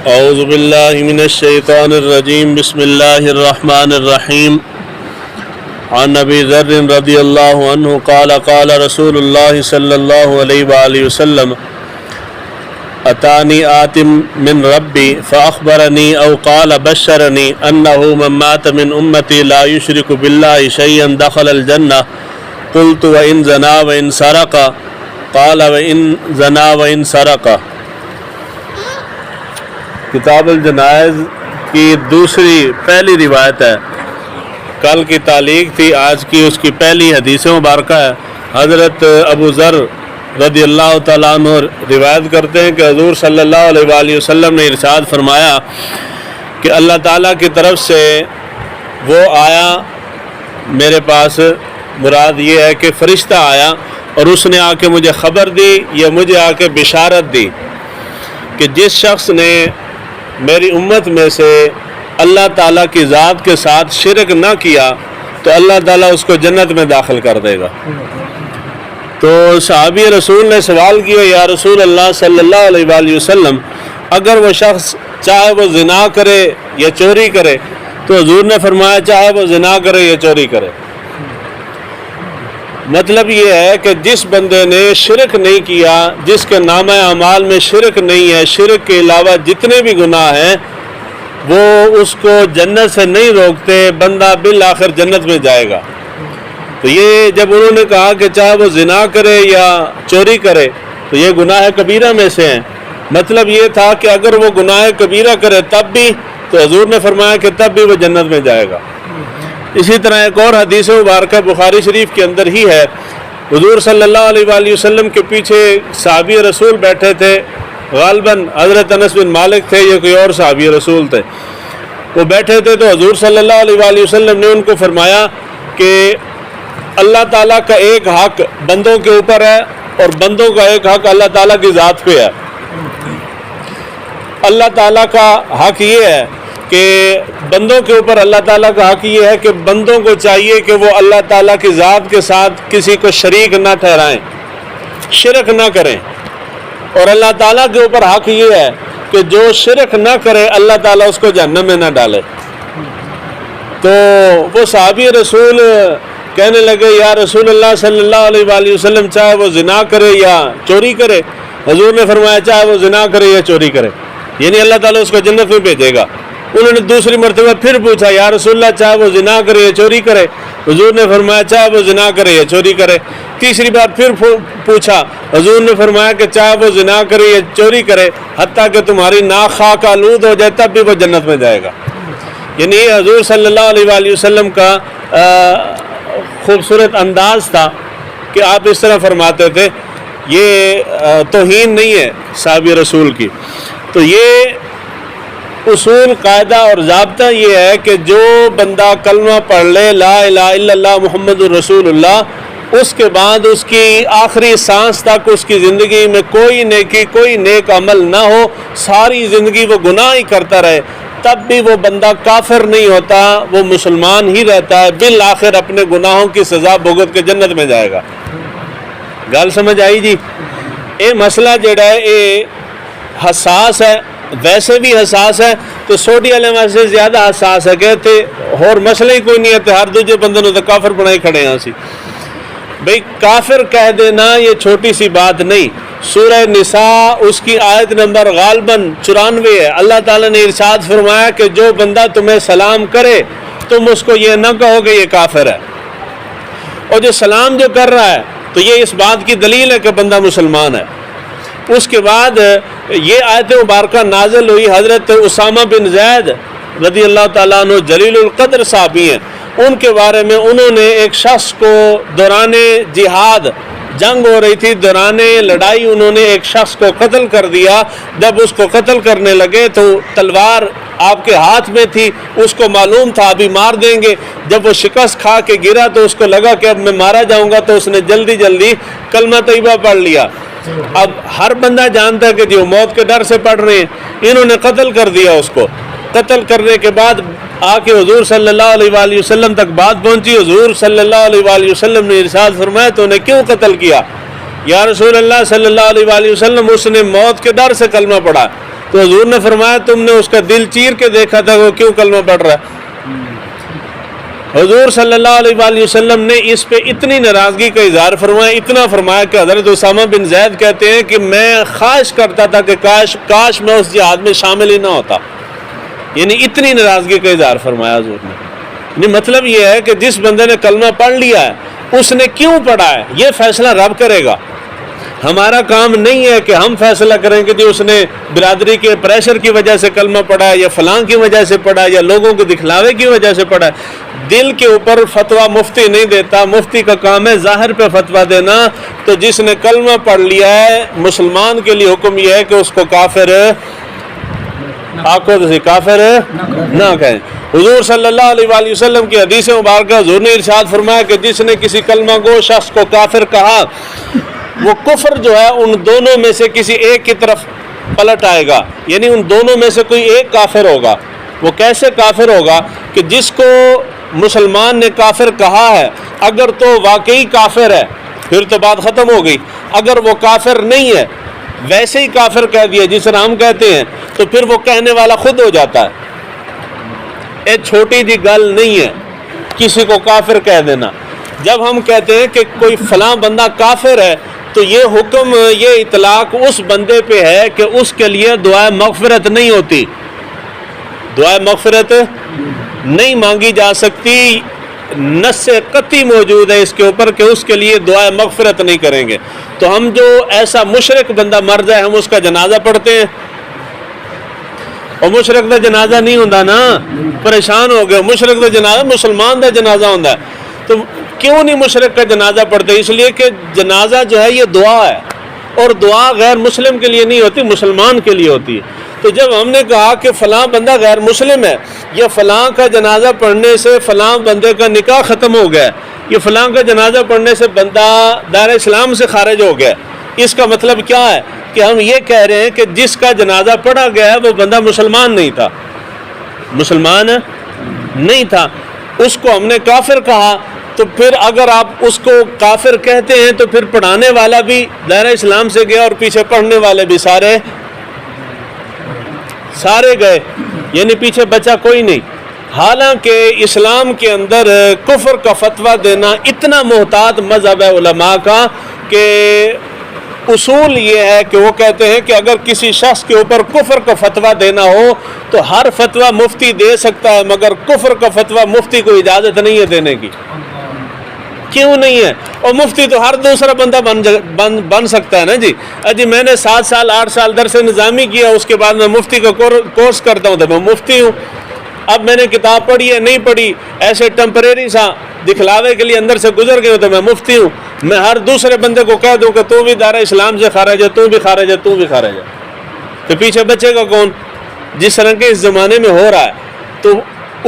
اعوذ باللہ من الشیطان الرجیم بسم اللہ الرحمن الرحیم عن ابی ذر رضی اللہ عنہ قال قال رسول اللہ صلی اللہ علیہ وآلہ وسلم اتانی آتم من ربی فاخبرنی او قال بشرنی انه من مات من امتی لا یشرک باللہ شیئا دخل الجنہ قلت وان زنا وان سرق قال وان زنا وان سرق۔ کتاب الجنائز کی پہلی روایت ہے، کل کی تعلیق تھی، آج کی اس کی پہلی حدیث مبارکہ ہے۔ حضرت ابو ذر رضی اللہ تعالیٰ عنہ روایت کرتے ہیں کہ حضور صلی اللہ علیہ وآلہ وسلم نے ارشاد فرمایا کہ اللہ تعالیٰ کی طرف سے وہ آیا میرے پاس، مراد یہ ہے کہ فرشتہ آیا اور اس نے آ کے مجھے خبر دی یا مجھے آ کے بشارت دی کہ جس شخص نے میری امت میں سے اللہ تعالیٰ کی ذات کے ساتھ شرک نہ کیا تو اللہ تعالیٰ اس کو جنت میں داخل کر دے گا۔ تو صحابی رسول نے سوال کیا، یا رسول اللہ صلی اللہ علیہ وآلہ وسلم، اگر وہ شخص چاہے وہ زنا کرے یا چوری کرے، تو حضور نے فرمایا چاہے وہ زنا کرے یا چوری کرے۔ مطلب یہ ہے کہ جس بندے نے شرک نہیں کیا، جس کے نامہ اعمال میں شرک نہیں ہے، شرک کے علاوہ جتنے بھی گناہ ہیں وہ اس کو جنت سے نہیں روکتے، بندہ بالآخر جنت میں جائے گا۔ تو یہ جب انہوں نے کہا کہ چاہے وہ زنا کرے یا چوری کرے تو یہ گناہ کبیرہ میں سے ہیں، مطلب یہ تھا کہ اگر وہ گناہ کبیرہ کرے تب بھی، تو حضور نے فرمایا کہ تب بھی وہ جنت میں جائے گا۔ اسی طرح ایک اور حدیث مبارکہ بخاری شریف کے اندر ہی ہے، حضور صلی اللہ علیہ وآلہ وسلم کے پیچھے صحابی رسول بیٹھے تھے، غالباً حضرت انس بن مالک تھے یا کوئی اور صحابی رسول تھے، وہ بیٹھے تھے تو حضور صلی اللہ علیہ وآلہ وسلم نے ان کو فرمایا کہ اللہ تعالیٰ کا ایک حق بندوں کے اوپر ہے اور بندوں کا ایک حق اللہ تعالیٰ کی ذات پہ ہے۔ اللہ تعالیٰ کا حق یہ ہے کہ بندوں کے اوپر اللہ تعالیٰ کا حق یہ ہے کہ بندوں کو چاہیے کہ وہ اللہ تعالیٰ کی ذات کے ساتھ کسی کو شریک نہ ٹھہرائیں، شرک نہ کریں، اور اللہ تعالیٰ کے اوپر حق یہ ہے کہ جو شرک نہ کرے اللہ تعالیٰ اس کو جہنم میں نہ ڈالے۔ تو وہ صحابی رسول کہنے لگے، یا رسول اللہ صلی اللہ علیہ وآلہ وسلم، چاہے وہ زنا کرے یا چوری کرے؟ حضور نے فرمایا چاہے وہ زنا کرے یا چوری کرے، یعنی اللہ تعالیٰ اس کو جنت میں بھیجے گا۔ انہوں نے دوسری مرتبہ پھر پوچھا، یا رسول اللہ چاہے وہ زنا کرے یا چوری کرے؟ حضور نے فرمایا چاہے وہ زنا کرے یا چوری کرے۔ تیسری بار پھر پوچھا، حضور نے فرمایا کہ چاہے وہ زنا کرے یا چوری کرے، حتیٰ کہ تمہاری ناک خاک آلود ہو جائے تب بھی وہ جنت میں جائے گا۔ یعنی یہ حضور صلی اللہ علیہ وآلہ وسلم کا خوبصورت انداز تھا کہ آپ اس طرح فرماتے تھے، یہ توہین نہیں ہے صحابی رسول کی۔ تو یہ اصول، قاعدہ اور ضابطہ یہ ہے کہ جو بندہ کلمہ پڑھ لے لا الہ الا اللہ محمد الرسول اللہ، اس کے بعد اس کی آخری سانس تک اس کی زندگی میں کوئی نیکی، کوئی نیک عمل نہ ہو، ساری زندگی وہ گناہ ہی کرتا رہے، تب بھی وہ بندہ کافر نہیں ہوتا، وہ مسلمان ہی رہتا ہے، بالآخر اپنے گناہوں کی سزا بھگت کے جنت میں جائے گا۔ گل سمجھ آئی جی؟ یہ مسئلہ جڑا ہے یہ حساس ہے، ویسے بھی حساس ہے تو سوڈی علماء سے زیادہ حساس ہے، کہتے اور مسئلہ ہی کوئی نہیں ہے، ہر دوجے بندے نے تو کافر بنائی کھڑے ہیں سی۔ بھئی کافر کہہ دینا یہ چھوٹی سی بات نہیں۔ سورہ نساء اس کی آیت نمبر غالباً 94 ہے، اللہ تعالیٰ نے ارشاد فرمایا کہ جو بندہ تمہیں سلام کرے تم اس کو یہ نہ کہو کہ یہ کافر ہے، اور جو سلام جو کر رہا ہے تو یہ اس بات کی دلیل ہے کہ بندہ مسلمان ہے۔ اس کے بعد یہ آیت مبارکہ نازل ہوئی، حضرت اسامہ بن زید رضی اللہ تعالیٰ عنہ جلیل القدر صحابی ہیں، ان کے بارے میں انہوں نے ایک شخص کو دوران جہاد، جنگ ہو رہی تھی، دوران لڑائی انہوں نے ایک شخص کو قتل کر دیا۔ جب اس کو قتل کرنے لگے تو تلوار آپ کے ہاتھ میں تھی، اس کو معلوم تھا ابھی مار دیں گے، جب وہ شکست کھا کے گرا تو اس کو لگا کہ اب میں مارا جاؤں گا، تو اس نے جلدی جلدی کلمہ طیبہ پڑھ لیا۔ اب ہر بندہ جانتا ہے کہ جو موت کے ڈر سے پڑھ رہے ہیں، انہوں نے قتل کر دیا اس کو۔ قتل کرنے کے بعد آ کے حضور صلی اللہ علیہ وآلہ وسلم تک بات پہنچی، حضور صلی اللہ علیہ وآلہ وسلم نے ارشاد فرمایا تو انہیں کیوں قتل کیا؟ یا رسول اللہ صلی اللہ علیہ وآلہ وسلم، اس نے موت کے ڈر سے کلمہ پڑھا۔ تو حضور نے فرمایا تم نے اس کا دل چیر کے دیکھا تھا وہ کیوں کلمہ پڑھ رہا ہے؟ حضور صلی اللہ علیہ وآلہ وسلم نے اس پہ اتنی ناراضگی کا اظہار فرمایا، اتنا فرمایا کہ حضرت اسامہ بن زید کہتے ہیں کہ میں خواہش کرتا تھا کہ کاش میں اس جہاد میں شامل ہی نہ ہوتا. یعنی اتنی ناراضگی کا اظہار فرمایا حضور نے. یعنی مطلب یہ ہے کہ جس بندے نے کلمہ پڑھ لیا ہے اس نے کیوں پڑھا ہے یہ فیصلہ رب کرے گا. ہمارا کام نہیں ہے کہ ہم فیصلہ کریں کہ جی اس نے برادری کے پریشر کی وجہ سے کلمہ پڑھا ہے یا فلاں کی وجہ سے پڑھا ہے یا لوگوں کے دکھلاوے کی وجہ سے پڑھا ہے. دل کے اوپر فتویٰ مفتی نہیں دیتا، مفتی کا کام ہے ظاہر پہ فتویٰ دینا. تو جس نے کلمہ پڑھ لیا ہے مسلمان کے لیے حکم یہ ہے کہ اس کو کافر کافر نہ کہیں. حضور صلی اللہ علیہ وآلہ وسلم کی حدیث مبارکہ حضور نے ارشاد فرمایا کہ جس نے کسی کلمہ گو شخص کو کافر کہا وہ کفر جو ہے ان دونوں میں سے کسی ایک کی طرف پلٹ آئے گا. یعنی ان دونوں میں سے کوئی ایک کافر ہوگا. وہ کیسے کافر ہوگا کہ جس کو مسلمان نے کافر کہا ہے اگر تو واقعی کافر ہے پھر تو بات ختم ہو گئی. اگر وہ کافر نہیں ہے ویسے ہی کافر کہہ دیا جس طرح ہم کہتے ہیں تو پھر وہ کہنے والا خود ہو جاتا ہے. یہ چھوٹی جی گل نہیں ہے کسی کو کافر کہہ دینا. جب ہم کہتے ہیں کہ کوئی فلاں بندہ کافر ہے تو یہ حکم یہ اطلاق اس بندے پہ ہے کہ اس کے لیے دعائے مغفرت نہیں ہوتی. دعائے مغفرت نہیں مانگی جا سکتی. نص قطعی موجود ہے اس کے اوپر کہ اس کے لیے دعائے مغفرت نہیں کریں گے. تو ہم جو ایسا مشرک بندہ مر جائے ہم اس کا جنازہ پڑھتے ہیں. اور مشرک کا جنازہ نہیں ہوتا نا، پریشان ہو گئے. مشرک کا جنازہ مسلمان کا جنازہ ہوتا ہے. تو کیوں نہیں مشرک کا جنازہ پڑھتے؟ اس لیے کہ جنازہ جو ہے یہ دعا ہے اور دعا غیر مسلم کے لیے نہیں ہوتی، مسلمان کے لیے ہوتی ہے. تو جب ہم نے کہا کہ فلاں بندہ غیر مسلم ہے یا فلاں کا جنازہ پڑھنے سے فلاں بندے کا نکاح ختم ہو گیا، یہ فلاں کا جنازہ پڑھنے سے بندہ دار اسلام سے خارج ہو گیا، اس کا مطلب کیا ہے کہ ہم یہ کہہ رہے ہیں کہ جس کا جنازہ پڑھا گیا ہے وہ بندہ مسلمان نہیں تھا، مسلمان نہیں تھا، اس کو ہم نے کافر کہا. تو پھر اگر آپ اس کو کافر کہتے ہیں تو پھر پڑھانے والا بھی دائرہ اسلام سے گیا اور پیچھے پڑھنے والے بھی سارے گئے، یعنی پیچھے بچا کوئی نہیں. حالانکہ اسلام کے اندر کفر کا فتویٰ دینا اتنا محتاط مذہب ہے علماء کا کہ اصول یہ ہے کہ وہ کہتے ہیں کہ اگر کسی شخص کے اوپر کفر کا فتویٰ دینا ہو تو ہر فتویٰ مفتی دے سکتا ہے مگر کفر کا فتویٰ مفتی کو اجازت نہیں ہے دینے کی. کیوں نہیں ہے؟ اور مفتی تو ہر دوسرا بندہ بن سکتا ہے نا جی. میں نے 7 سال 8 سال درس نظامی کیا، اس کے بعد میں مفتی کا کورس کرتا ہوں تو میں مفتی ہوں. اب میں نے کتاب پڑھی ہے نہیں پڑھی ایسے ٹیمپریری سا دکھلاوے کے لیے اندر سے گزر گئے تو میں مفتی ہوں. میں ہر دوسرے بندے کو کہہ دوں کہ تو بھی دائرہ اسلام سے خارج ہے، تو بھی خارج ہے، تو بھی خارج ہے، تو پیچھے بچے گا کون؟ جس طرح کے اس زمانے میں ہو رہا ہے. تو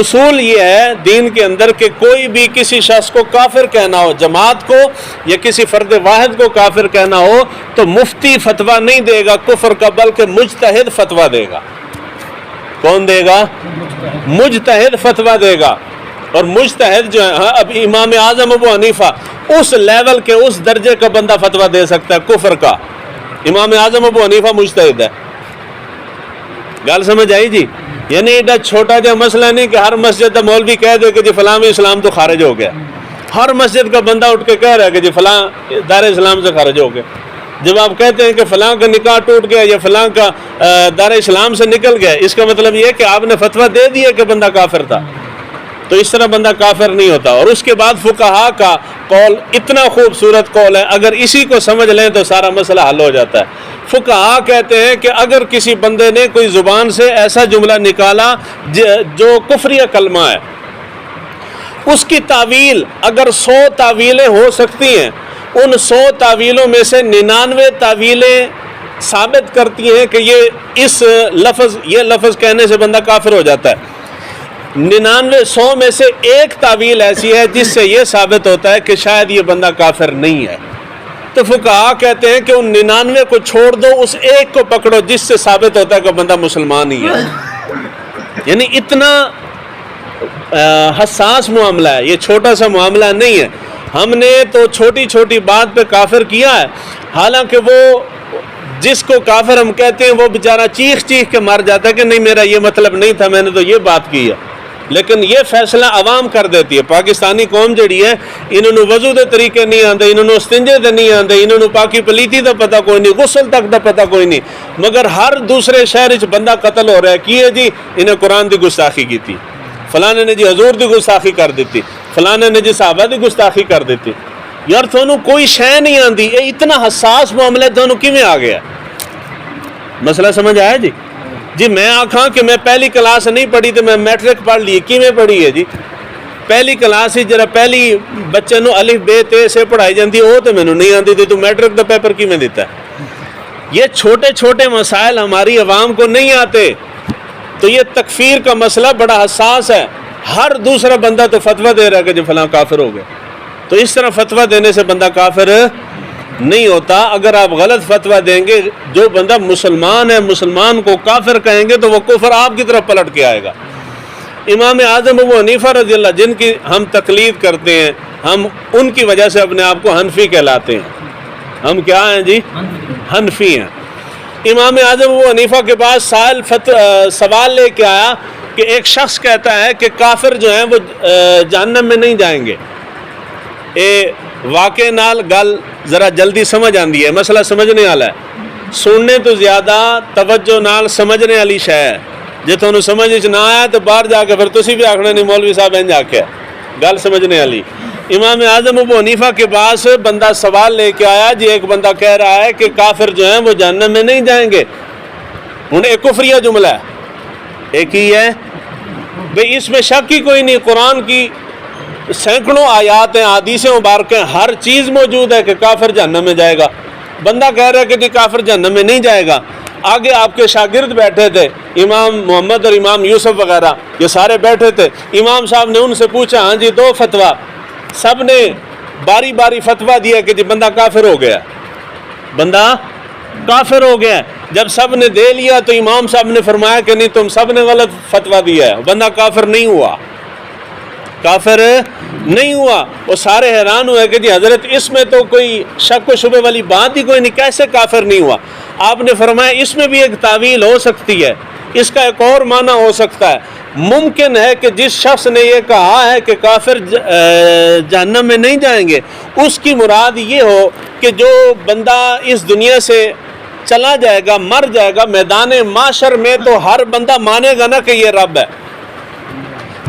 اصول یہ ہے دین کے اندر کہ کوئی بھی کسی شخص کو کافر کہنا ہو، جماعت کو یا کسی فرد واحد کو کافر کہنا ہو تو مفتی فتویٰ نہیں دے گا کفر کا بلکہ مجتہد فتویٰ دے گا. کون دے گا؟ مجتہد فتویٰ دے گا. اور مجتہد جو ہے اب امام اعظم ابو حنیفہ اس لیول کے اس درجے کا بندہ فتویٰ دے سکتا ہے کفر کا. امام اعظم ابو حنیفہ مجتہد ہے. گل سمجھ آئی جی؟ یعنی ایڈا چھوٹا جا مسئلہ نہیں کہ ہر مسجد کا مولوی کہہ دے کہ جی فلاں اسلام تو خارج ہو گیا. ہر مسجد کا بندہ اٹھ کے کہہ رہا ہے کہ جی فلاں دار اسلام سے خارج ہو گیا. جب آپ کہتے ہیں کہ فلاں کا نکاح ٹوٹ گیا یا فلاں کا دار اسلام سے نکل گیا اس کا مطلب یہ ہے کہ آپ نے فتویٰ دے دیا کہ بندہ کافر تھا. تو اس طرح بندہ کافر نہیں ہوتا. اور اس کے بعد فقہا کا قول اتنا خوبصورت قول ہے، اگر اسی کو سمجھ لیں تو سارا مسئلہ حل ہو جاتا ہے. فقہا کہتے ہیں کہ اگر کسی بندے نے کوئی زبان سے ایسا جملہ نکالا جو کفریہ کلمہ ہے، اس کی تعویل اگر 100 تعویلیں ہو سکتی ہیں، ان 100 تعویلوں میں سے 99 تعویلیں ثابت کرتی ہیں کہ یہ لفظ کہنے سے بندہ کافر ہو جاتا ہے. 99 میں سے ایک تعویل ایسی ہے جس سے یہ ثابت ہوتا ہے کہ شاید یہ بندہ کافر نہیں ہے. تو فقہا کہتے ہیں کہ ان 99 کو چھوڑ دو، اس ایک کو پکڑو جس سے ثابت ہوتا ہے کہ بندہ مسلمان ہی ہے. یعنی اتنا حساس معاملہ ہے، یہ چھوٹا سا معاملہ نہیں ہے. ہم نے تو چھوٹی چھوٹی بات پہ کافر کیا ہے، حالانکہ وہ جس کو کافر ہم کہتے ہیں وہ بیچارہ چیخ چیخ کے مر جاتا ہے کہ نہیں میرا یہ مطلب نہیں تھا، میں نے تو یہ بات کی ہے، لیکن یہ فیصلہ عوام کر دیتی ہے۔ پاکستانی قوم جڑی ہے انہوں نے وضو دے طریقے نہیں آتے، انہوں نے استنجے دے نہیں آتے، انہوں نے پاکی پلیتی دا پتہ کوئی نہیں، غسل تک دا پتہ کوئی نہیں، مگر ہر دوسرے شہر وچ بندہ قتل ہو رہا ہے، کی ہے جی انہیں قرآن دی گستاخی کی تھی، فلانے نے جی حضور دی گستاخی کر دیتی، فلانے نے جی صحابہ دی گستاخی کر دیتی۔ یار تھانوں کوئی شے نہیں آندی، یہ اتنا حساس معاملہ تھانوں کیویں آ گیا؟ مسئلہ سمجھ آیا جی؟ جی میں آکھاں کہ میں پہلی کلاس نہیں پڑھی تو میں میٹرک پڑھ لی، کیویں پڑھی ہے جی؟ پہلی کلاس ہی جرا پہلی بچے نو الف بے تے سے پڑھائی جاندی وہ تو مینوں نہیں آندی، تو میٹرک دا پیپر کیویں دیتا ہے؟ یہ چھوٹے چھوٹے مسائل ہماری عوام کو نہیں آتے، تو یہ تکفیر کا مسئلہ بڑا حساس ہے۔ ہر دوسرا بندہ تو فتویٰ دے رہا ہے کہ جو فلاں کافر ہو گئے، تو اس طرح فتویٰ دینے سے بندہ کافر نہیں ہوتا۔ اگر آپ غلط فتویٰ دیں گے، جو بندہ مسلمان ہے مسلمان کو کافر کہیں گے تو وہ کفر آپ کی طرف پلٹ کے آئے گا۔ امام اعظم ابو حنیفہ رضی اللہ جن کی ہم تقلید کرتے ہیں، ہم ان کی وجہ سے اپنے آپ کو حنفی کہلاتے ہیں۔ ہم کیا ہیں جی؟ حنفی ہیں۔ امام اعظم ابو حنیفہ کے پاس سوال لے کے آیا کہ ایک شخص کہتا ہے کہ کافر جو ہیں وہ جہنم میں نہیں جائیں گے۔ اے واقع نال گل ذرا جلدی سمجھ آندی ہے، مسئلہ سمجھنے والا ہے، سننے تو زیادہ توجہ نال سمجھنے والی شے ہے۔ جے تھانوں سمجھ وچ نہ آیا تو باہر جا کے پھر تسی بھی آکھنا نہیں مولوی صاحب انج آکھیا، گل سمجھنے والی۔ امام اعظم ابو حنیفہ کے پاس بندہ سوال لے کے آیا جی، ایک بندہ کہہ رہا ہے کہ کافر جو ہیں وہ جہنم میں نہیں جائیں گے۔ انہیں ایک کفریہ جملہ ہے، ایک ہی ہے بھئی، اس میں شک ہی کوئی نہیں، قرآن کی سینکڑوں آیات ہیں، حدیثیں مبارکیں، ہر چیز موجود ہے کہ کافر جہنم میں جائے گا۔ بندہ کہہ رہا ہے کہ جی کافر جہنم میں نہیں جائے گا۔ آگے آپ کے شاگرد بیٹھے تھے، امام محمد اور امام یوسف وغیرہ، یہ سارے بیٹھے تھے۔ امام صاحب نے ان سے پوچھا ہاں جی دو فتویٰ، سب نے باری باری فتویٰ دیا کہ جی بندہ کافر ہو گیا، بندہ کافر ہو گیا۔ جب سب نے دے لیا تو امام صاحب نے فرمایا کہ نہیں تم سب نے غلط فتویٰ دیا ہے، بندہ کافر نہیں ہوا، کافر نہیں ہوا۔ وہ سارے حیران ہوئے کہ جی حضرت اس میں تو کوئی شک و شبہ والی بات ہی کوئی نہیں، کیسے کافر نہیں ہوا؟ آپ نے فرمایا اس میں بھی ایک تعویل ہو سکتی ہے، اس کا ایک اور معنی ہو سکتا ہے۔ ممکن ہے کہ جس شخص نے یہ کہا ہے کہ کافر جہنم میں نہیں جائیں گے، اس کی مراد یہ ہو کہ جو بندہ اس دنیا سے چلا جائے گا، مر جائے گا، میدان معاشر میں تو ہر بندہ مانے گا نا کہ یہ رب ہے۔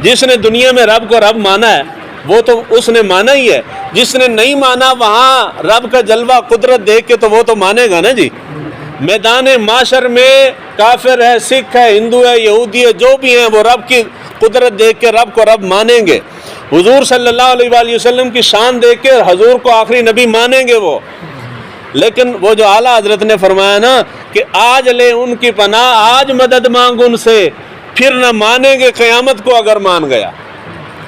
جس نے دنیا میں رب کو رب مانا ہے وہ تو اس نے مانا ہی ہے، جس نے نہیں مانا وہاں رب کا جلوہ قدرت دیکھ کے تو وہ تو مانے گا نا جی۔ میدان معاشر میں کافر ہے، سکھ ہے، ہندو ہے، یہودی ہے، جو بھی ہیں وہ رب کی قدرت دیکھ کے رب کو رب مانیں گے۔ حضور صلی اللہ علیہ وآلہ وسلم کی شان دیکھ کے حضور کو آخری نبی مانیں گے وہ۔ لیکن وہ جو اعلیٰ حضرت نے فرمایا نا کہ آج لے ان کی پناہ، آج مدد مانگ ان سے، پھر نہ مانیں گے قیامت کو اگر مان گیا۔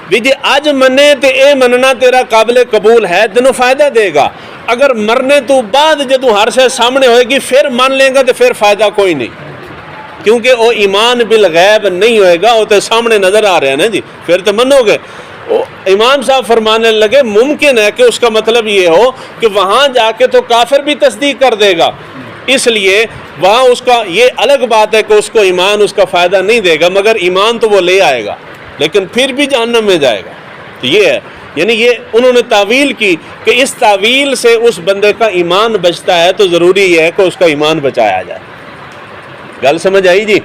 بھی جی آج منے تے اے مننا تیرا قابل قبول ہے، تینوں فائدہ دے گا۔ اگر مرنے تو بعد جدوں ہر سے سامنے ہوئے گی پھر مان لیں گا تو پھر فائدہ کوئی نہیں، کیونکہ وہ ایمان بالغیب نہیں ہوئے گا، وہ تو سامنے نظر آ رہے ہیں نا جی، پھر تو منو گے۔ امام صاحب فرمانے لگے ممکن ہے کہ اس کا مطلب یہ ہو کہ وہاں جا کے تو کافر بھی تصدیق کر دے گا، اس لیے وہاں اس کا یہ الگ بات ہے کہ اس کو ایمان اس کا فائدہ نہیں دے گا، مگر ایمان تو وہ لے آئے گا، لیکن پھر بھی جہنم میں جائے گا۔ تو یہ ہے، یعنی یہ انہوں نے تعویل کی کہ اس تعویل سے اس بندے کا ایمان بچتا ہے، تو ضروری یہ ہے کہ اس کا ایمان بچایا جائے۔ گل سمجھ آئی جی؟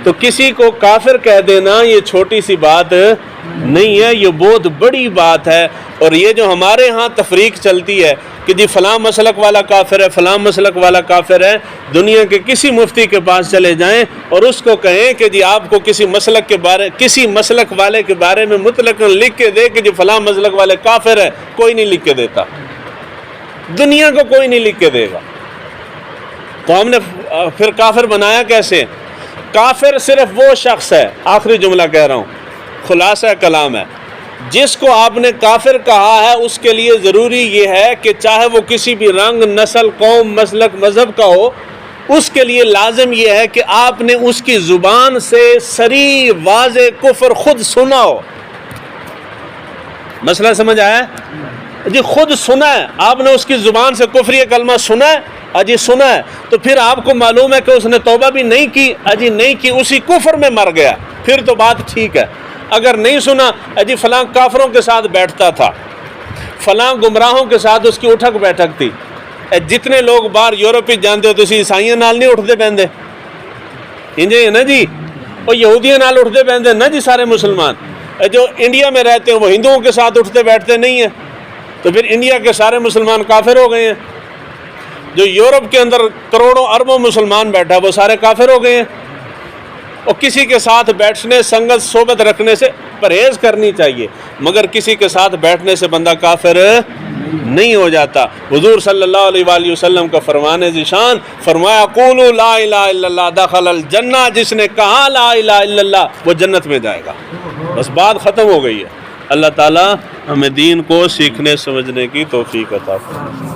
تو کسی کو کافر کہہ دینا یہ چھوٹی سی بات نہیں ہے، یہ بہت بڑی بات ہے۔ اور یہ جو ہمارے ہاں تفریق چلتی ہے کہ جی فلاں مسلک والا کافر ہے، فلاں مسلک والا کافر ہے، دنیا کے کسی مفتی کے پاس چلے جائیں اور اس کو کہیں کہ جی آپ کو کسی مسلک والے کے بارے میں مطلق لکھ کے دے کہ جی فلاں مسلک والے کافر ہے، کوئی نہیں لکھ کے دیتا، دنیا کو کوئی نہیں لکھ کے دے گا۔ تو ہم نے پھر کافر بنایا کیسے؟ کافر صرف وہ شخص ہے، آخری جملہ کہہ رہا ہوں، خلاصہ کلام ہے، جس کو آپ نے کافر کہا ہے اس کے لیے ضروری یہ ہے کہ چاہے وہ کسی بھی رنگ، نسل، قوم، مسلک، مذہب کا ہو، اس کے لیے لازم یہ ہے کہ آپ نے اس کی زبان سے صریح واضح کفر خود سنا ہو۔ مسئلہ سمجھ آیا؟ جی خود سنا ہے آپ نے اس کی زبان سے کفری کلمہ سنا ہے، اجی سنا ہے، تو پھر آپ کو معلوم ہے کہ اس نے توبہ بھی نہیں کی، اجی نہیں کی، اسی کفر میں مر گیا، پھر تو بات ٹھیک ہے۔ اگر نہیں سنا اجی فلاں کافروں کے ساتھ بیٹھتا تھا، فلاں گمراہوں کے ساتھ اس کی اٹھک بیٹھک تھی، جتنے لوگ باہر یورپی جانتے ہو تو اسی عیسائیوں نال نہیں اٹھتے بہندے، انجے نا جی، اور یہودیوں نال اٹھتے بہندے نا جی سارے مسلمان، جو انڈیا میں رہتے ہیں وہ ہندوؤں کے ساتھ اٹھتے بیٹھتے نہیں ہیں، تو پھر انڈیا کے سارے مسلمان کافر ہو گئے ہیں۔ جو یورپ کے اندر کروڑوں اربوں مسلمان بیٹھا وہ سارے کافر ہو گئے ہیں۔ اور کسی کے ساتھ بیٹھنے، سنگت صحبت رکھنے سے پرہیز کرنی چاہیے، مگر کسی کے ساتھ بیٹھنے سے بندہ کافر نہیں ہو جاتا۔ حضور صلی اللہ علیہ وآلہ وسلم کا فرمان ذیشان فرمایا قولوا لا الہ الا اللہ دخل الجنہ، جس نے کہا لا الہ الا اللہ وہ جنت میں جائے گا، بس بات ختم ہو گئی ہے۔ اللہ تعالی ہمیں دین کو سیکھنے سمجھنے کی توفیق عطا فرمائے۔